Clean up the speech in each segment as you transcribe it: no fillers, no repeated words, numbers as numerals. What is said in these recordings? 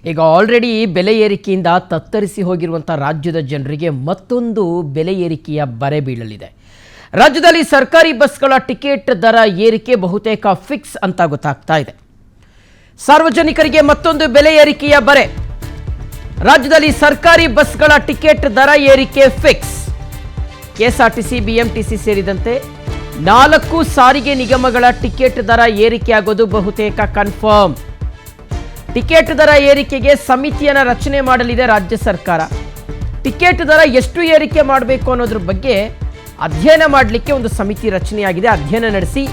ಈಗ ಆಲ್ರೆಡಿ ಬೆಲೆ ಏರಿಕೆಯಿಂದ ತತ್ತರಿಸಿ ಹೋಗಿರುವಂಥ ರಾಜ್ಯದ ಜನರಿಗೆ ಮತ್ತೊಂದು ಬೆಲೆ ಏರಿಕೆಯ ಬರೆ ಬೀಳಲಿದೆ. ರಾಜ್ಯದಲ್ಲಿ ಸರ್ಕಾರಿ ಬಸ್ಗಳ ಟಿಕೆಟ್ ದರ ಏರಿಕೆ ಬಹುತೇಕ ಫಿಕ್ಸ್ ಅಂತ ಗೊತ್ತಾಗ್ತಾ ಇದೆ. ಸಾರ್ವಜನಿಕರಿಗೆ ಮತ್ತೊಂದು ಬೆಲೆ ಏರಿಕೆಯ ಬರೆ. ರಾಜ್ಯದಲ್ಲಿ ಸರ್ಕಾರಿ ಬಸ್ಗಳ ಟಿಕೆಟ್ ದರ ಏರಿಕೆ ಫಿಕ್ಸ್. ಕೆಎಸ್ಆರ್ಟಿಸಿ, ಬಿಎಂಟಿಸಿ ಸೇರಿದಂತೆ 4 ಸಾರಿಗೆ ನಿಗಮಗಳ ಟಿಕೆಟ್ ದರ ಏರಿಕೆಯಾಗೋದು ಬಹುತೇಕ ಕನ್ಫರ್ಮ್. ಟಿಕೆಟ್ ದರ ಏರಿಕೆಗೆ ಸಮಿತಿಯನ್ನು ರಚನೆ ಮಾಡಲಿದೆ ರಾಜ್ಯ ಸರ್ಕಾರ. ಟಿಕೆಟ್ ದರ ಎಷ್ಟು ಏರಿಕೆ ಮಾಡಬೇಕು ಅನ್ನೋದ್ರ ಬಗ್ಗೆ ಅಧ್ಯಯನ ಮಾಡಲಿಕ್ಕೆ ಒಂದು ಸಮಿತಿ ರಚನೆಯಾಗಿದೆ. ಅಧ್ಯಯನ ನಡೆಸಿ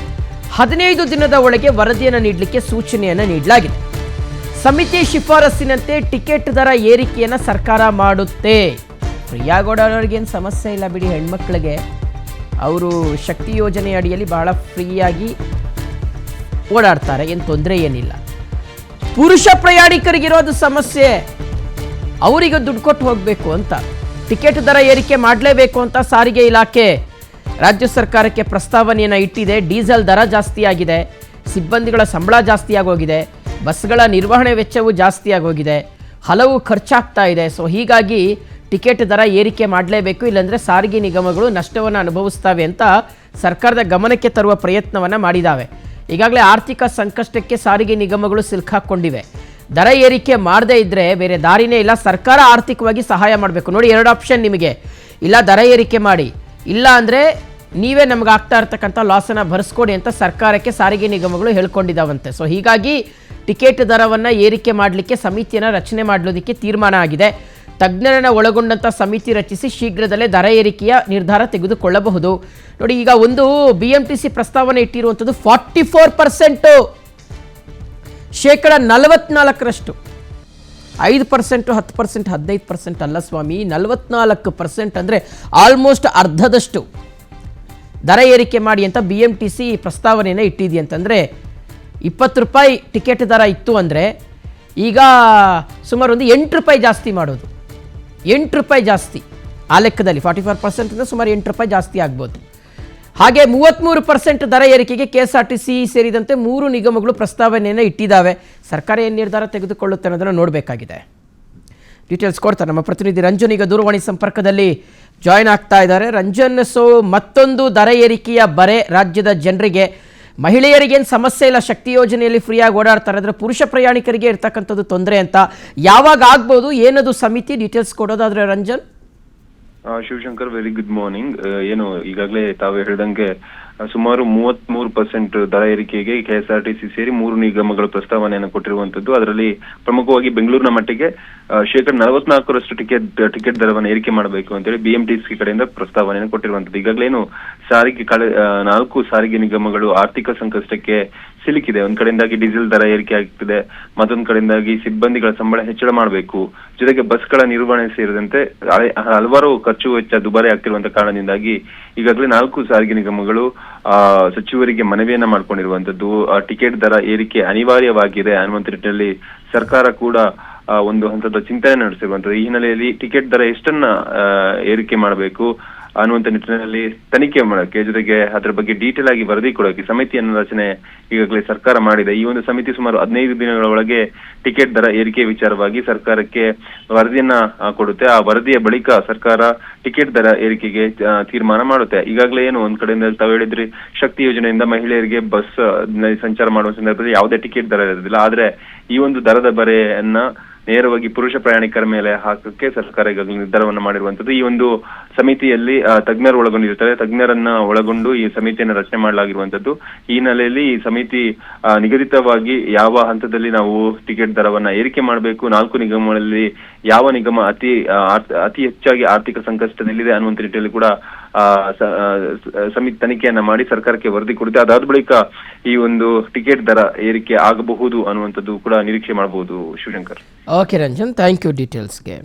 15 ದಿನದ ಒಳಗೆ ವರದಿಯನ್ನು ನೀಡಲಿಕ್ಕೆ ಸೂಚನೆಯನ್ನು ನೀಡಲಾಗಿದೆ. ಸಮಿತಿ ಶಿಫಾರಸ್ಸಿನಂತೆ ಟಿಕೆಟ್ ದರ ಏರಿಕೆಯನ್ನು ಸರ್ಕಾರ ಮಾಡುತ್ತೆ. ಫ್ರೀಯಾಗಿ ಓಡಾಡೋರಿಗೇನು ಸಮಸ್ಯೆ ಇಲ್ಲ ಬಿಡಿ, ಹೆಣ್ಮಕ್ಳಿಗೆ ಅವರು ಶಕ್ತಿ ಯೋಜನೆ ಅಡಿಯಲ್ಲಿ ಬಹಳ ಫ್ರೀಯಾಗಿ ಓಡಾಡ್ತಾರೆ, ಏನು ತೊಂದರೆ ಏನಿಲ್ಲ. ಪುರುಷ ಪ್ರಯಾಣಿಕರಿಗಿರೋದು ಸಮಸ್ಯೆ, ಅವರಿಗೆ ದುಡ್ಡು ಕೊಟ್ಟು ಹೋಗಬೇಕು ಅಂತ ಟಿಕೆಟ್ ದರ ಏರಿಕೆ ಮಾಡಲೇಬೇಕು ಅಂತ ಸಾರಿಗೆ ಇಲಾಖೆ ರಾಜ್ಯ ಸರ್ಕಾರಕ್ಕೆ ಪ್ರಸ್ತಾವನೆಯನ್ನು ಇಟ್ಟಿದೆ. ಡೀಸೆಲ್ ದರ ಜಾಸ್ತಿ ಆಗಿದೆ, ಸಿಬ್ಬಂದಿಗಳ ಸಂಬಳ ಜಾಸ್ತಿ ಆಗೋಗಿದೆ, ಬಸ್ಗಳ ನಿರ್ವಹಣೆ ವೆಚ್ಚವೂ ಜಾಸ್ತಿ ಆಗೋಗಿದೆ, ಹಲವು ಖರ್ಚಾಗ್ತಾ ಇದೆ. ಸೊ ಹೀಗಾಗಿ ಟಿಕೆಟ್ ದರ ಏರಿಕೆ ಮಾಡಲೇಬೇಕು, ಇಲ್ಲಾಂದರೆ ಸಾರಿಗೆ ನಿಗಮಗಳು ನಷ್ಟವನ್ನು ಅನುಭವಿಸ್ತವೆ ಅಂತ ಸರ್ಕಾರದ ಗಮನಕ್ಕೆ ತರುವ ಪ್ರಯತ್ನವನ್ನು ಮಾಡಿದ್ದಾವೆ. ಈಗಾಗಲೇ ಆರ್ಥಿಕ ಸಂಕಷ್ಟಕ್ಕೆ ಸಾರಿಗೆ ನಿಗಮಗಳು ಸಿಲುಕಾಕೊಂಡಿವೆ. ದರ ಏರಿಕೆ ಮಾಡದೇ ಇದ್ದರೆ ಬೇರೆ ದಾರಿನೇ ಇಲ್ಲ, ಸರ್ಕಾರ ಆರ್ಥಿಕವಾಗಿ ಸಹಾಯ ಮಾಡಬೇಕು. ನೋಡಿ, 2 ಆಪ್ಷನ್ ನಿಮಗೆ. ಇಲ್ಲ ದರ ಏರಿಕೆ ಮಾಡಿ, ಇಲ್ಲ ಅಂದರೆ ನೀವೇ ನಮ್ಗೆ ಆಗ್ತಾ ಇರ್ತಕ್ಕಂಥ ಲಾಸನ್ನು ಭರಿಸ್ಕೊಡಿ ಅಂತ ಸರ್ಕಾರಕ್ಕೆ ಸಾರಿಗೆ ನಿಗಮಗಳು ಹೇಳ್ಕೊಂಡಿದ್ದಾವಂತೆ. ಸೊ ಹೀಗಾಗಿ ಟಿಕೆಟ್ ದರವನ್ನು ಏರಿಕೆ ಮಾಡಲಿಕ್ಕೆ ಸಮಿತಿಯನ್ನು ರಚನೆ ಮಾಡೋದಕ್ಕೆ ತೀರ್ಮಾನ ಆಗಿದೆ. ತಜ್ಞರನ್ನು ಒಳಗೊಂಡಂಥ ಸಮಿತಿ ರಚಿಸಿ ಶೀಘ್ರದಲ್ಲೇ ದರ ಏರಿಕೆಯ ನಿರ್ಧಾರ ತೆಗೆದುಕೊಳ್ಳಬಹುದು. ನೋಡಿ, ಈಗ ಒಂದು BMTC ಪ್ರಸ್ತಾವನೆ ಇಟ್ಟಿರುವಂಥದ್ದು 44%, ಶೇಕಡ 44ರಷ್ಟು. 5%, 10%, 15% ಅಲ್ಲ ಸ್ವಾಮಿ, 44% ಅಂದರೆ ಆಲ್ಮೋಸ್ಟ್ ಅರ್ಧದಷ್ಟು ದರ ಏರಿಕೆ ಮಾಡಿ ಅಂತ BMTC ಪ್ರಸ್ತಾವನೆಯನ್ನು ಇಟ್ಟಿದೆಯಂತಂದರೆ 20 ರೂಪಾಯಿ ಟಿಕೆಟ್ ದರ ಇತ್ತು ಅಂದರೆ ಈಗ ಸುಮಾರು ಒಂದು 8 ರೂಪಾಯಿ ಜಾಸ್ತಿ ಮಾಡೋದು. 8 ರೂಪಾಯಿ ಜಾಸ್ತಿ ಆ ಲೆಕ್ಕದಲ್ಲಿ 44% ಅಂದರೆ ಸುಮಾರು 8 ರೂಪಾಯಿ ಜಾಸ್ತಿ ಆಗ್ಬೋದು. ಹಾಗೆ 33% ದರ ಏರಿಕೆಗೆ KSRTC ಸೇರಿದಂತೆ 3 ನಿಗಮಗಳು ಪ್ರಸ್ತಾವನೆಯನ್ನು ಇಟ್ಟಿದ್ದಾವೆ. ಸರ್ಕಾರ ಏನು ನಿರ್ಧಾರ ತೆಗೆದುಕೊಳ್ಳುತ್ತೆ ಅನ್ನೋದನ್ನು ನೋಡಬೇಕಾಗಿದೆ. ಡೀಟೇಲ್ಸ್ ಕೊಡ್ತಾರೆ ನಮ್ಮ ಪ್ರತಿನಿಧಿ ರಂಜನ್. ಈಗ ದೂರವಾಣಿ ಸಂಪರ್ಕದಲ್ಲಿ ಜಾಯ್ನ್ ಆಗ್ತಾ ಇದ್ದಾರೆ. ರಂಜನ್, ಸೊ ಮತ್ತೊಂದು ದರ ಏರಿಕೆಯ ಬರೆ ರಾಜ್ಯದ ಜನರಿಗೆ. ಮಹಿಳೆಯರಿಗೇನು ಸಮಸ್ಯೆ ಇಲ್ಲ, ಶಕ್ತಿ ಯೋಜನೆಯಲ್ಲಿ ಫ್ರೀಯಾಗಿ ಓಡಾಡ್ತಾರೆ, ಆದರೆ ಪುರುಷ ಪ್ರಯಾಣಿಕರಿಗೆ ಇರ್ತಕ್ಕಂಥದ್ದು ತೊಂದರೆ ಅಂತ. ಯಾವಾಗ ಆಗ್ಬೋದು, ಏನದು ಸಮಿತಿ, ಡೀಟೇಲ್ಸ್ ಕೊಡೋದಾದ್ರೆ Ranjan? Shivashankar, very good morning. ಏನು ಈಗಾಗಲೇ ತಾವು ಹೇಳಿದಂಗೆ ಸುಮಾರು 33% ದರ ಏರಿಕೆಗೆ KSRTC ಸೇರಿ 3 ನಿಗಮಗಳು ಪ್ರಸ್ತಾವನೆಯನ್ನು ಕೊಟ್ಟಿರುವಂತದ್ದು. ಅದರಲ್ಲಿ ಪ್ರಮುಖವಾಗಿ ಬೆಂಗಳೂರಿನ ಮಟ್ಟಿಗೆ ಶೇಕಡ 44ರಷ್ಟು ಟಿಕೆಟ್ ದರವನ್ನು ಏರಿಕೆ ಮಾಡಬೇಕು ಅಂತೇಳಿ BMTC ಕಡೆಯಿಂದ ಪ್ರಸ್ತಾವನೆಯನ್ನು ಕೊಟ್ಟಿರುವಂತದ್ದು. ಈಗಾಗಲೇನು ಸಾರಿಗೆ 4 ಸಾರಿಗೆ ನಿಗಮಗಳು ಆರ್ಥಿಕ ಸಂಕಷ್ಟಕ್ಕೆ ಸಿಲುಕಿದೆ. ಒಂದ್ ಕಡೆಯಿಂದಾಗಿ ಡೀಸೆಲ್ ದರ ಏರಿಕೆ ಆಗ್ತಿದೆ, ಮತ್ತೊಂದ್ ಕಡೆಯಿಂದಾಗಿ ಸಿಬ್ಬಂದಿಗಳ ಸಂಬಳ ಹೆಚ್ಚಳ ಮಾಡಬೇಕು, ಜೊತೆಗೆ ಬಸ್ಗಳ ನಿರ್ವಹಣೆ ಸೇರಿದಂತೆ ಹಲವಾರು ಖರ್ಚು ವೆಚ್ಚ ದುಬಾರಿ ಆಗ್ತಿರುವಂತ ಕಾರಣದಿಂದಾಗಿ ಈಗಾಗಲೇ 4 ಸಾರಿಗೆ ನಿಗಮಗಳು ಸಚಿವರಿಗೆ ಮನವಿಯನ್ನ ಮಾಡ್ಕೊಂಡಿರುವಂತದ್ದು. ಟಿಕೆಟ್ ದರ ಏರಿಕೆ ಅನಿವಾರ್ಯವಾಗಿದೆ ಅನ್ನುವಂತ ನಿಟ್ಟಿನಲ್ಲಿ ಸರ್ಕಾರ ಕೂಡ ಒಂದು ಹಂತದ ಚಿಂತನೆ ನಡೆಸಿರುವಂತದ್ದು. ಈ ಹಿನ್ನೆಲೆಯಲ್ಲಿ ಟಿಕೆಟ್ ದರ ಎಷ್ಟನ್ನ ಏರಿಕೆ ಮಾಡಬೇಕು ಅನ್ನುವಂತ ನಿಟ್ಟಿನಲ್ಲಿ ತನಿಖೆ ಮಾಡಕ್ಕೆ, ಜೊತೆಗೆ ಅದರ ಬಗ್ಗೆ ಡೀಟೇಲ್ ಆಗಿ ವರದಿ ಕೊಡೋಕೆ ಸಮಿತಿಯನ್ನು ರಚನೆ ಈಗಾಗಲೇ ಸರ್ಕಾರ ಮಾಡಿದೆ. ಈ ಒಂದು ಸಮಿತಿ ಸುಮಾರು 15 ದಿನಗಳ ಒಳಗೆ ಟಿಕೆಟ್ ದರ ಏರಿಕೆ ವಿಚಾರವಾಗಿ ಸರ್ಕಾರಕ್ಕೆ ವರದಿಯನ್ನ ಕೊಡುತ್ತೆ. ಆ ವರದಿಯ ಬಳಿಕ ಸರ್ಕಾರ ಟಿಕೆಟ್ ದರ ಏರಿಕೆಗೆ ತೀರ್ಮಾನ ಮಾಡುತ್ತೆ. ಈಗಾಗಲೇ ಏನು ಒಂದ್ ಕಡೆಯಿಂದ ತಾವು ಹೇಳಿದ್ರಿ, ಶಕ್ತಿ ಯೋಜನೆಯಿಂದ ಮಹಿಳೆಯರಿಗೆ ಬಸ್ ಸಂಚಾರ ಮಾಡುವ ಸಂದರ್ಭದಲ್ಲಿ ಯಾವುದೇ ಟಿಕೆಟ್ ದರ ಇರೋದಿಲ್ಲ. ಆದ್ರೆ ಈ ಒಂದು ದರದ ಬರೆಯನ್ನ ನೇರವಾಗಿ ಪುರುಷ ಪ್ರಯಾಣಿಕರ ಮೇಲೆ ಹಾಕಕ್ಕೆ ಸರ್ಕಾರ ಈಗಾಗಲೇ ನಿರ್ಧಾರವನ್ನು ಮಾಡಿರುವಂತದ್ದು. ಈ ಒಂದು ಸಮಿತಿಯಲ್ಲಿ ತಜ್ಞರು ಒಳಗೊಂಡಿರ್ತಾರೆ. ತಜ್ಞರನ್ನ ಒಳಗೊಂಡು ಈ ಸಮಿತಿಯನ್ನು ರಚನೆ ಮಾಡಲಾಗಿರುವಂತದ್ದು. ಈ ಹಿನ್ನೆಲೆಯಲ್ಲಿ ಈ ಸಮಿತಿ ನಿಗದಿತವಾಗಿ ಯಾವ ಹಂತದಲ್ಲಿ ನಾವು ಟಿಕೆಟ್ ದರವನ್ನ ಏರಿಕೆ ಮಾಡಬೇಕು, 4 ನಿಗಮಗಳಲ್ಲಿ ಯಾವ ನಿಗಮ ಅತಿ ಹೆಚ್ಚಾಗಿ ಆರ್ಥಿಕ ಸಂಕಷ್ಟದಲ್ಲಿದೆ ಅನ್ನುವಂತ ನಿಟ್ಟಿನಲ್ಲಿ ಕೂಡ ಸಮಿತಿ ತನಿಖೆಯನ್ನ ಮಾಡಿ ಸರ್ಕಾರಕ್ಕೆ ವರದಿ ಕೊಡುತ್ತೆ. ಅದಾದ ಬಳಿಕ ಈ ಒಂದು ಟಿಕೆಟ್ ದರ ಏರಿಕೆ ಆಗಬಹುದು ಅನ್ನುವಂಥದ್ದು ಕೂಡ ನಿರೀಕ್ಷೆ ಮಾಡಬಹುದು. Shivashankar. Okay Ranjan, thank you ಡೀಟೇಲ್ಸ್ಗೆ.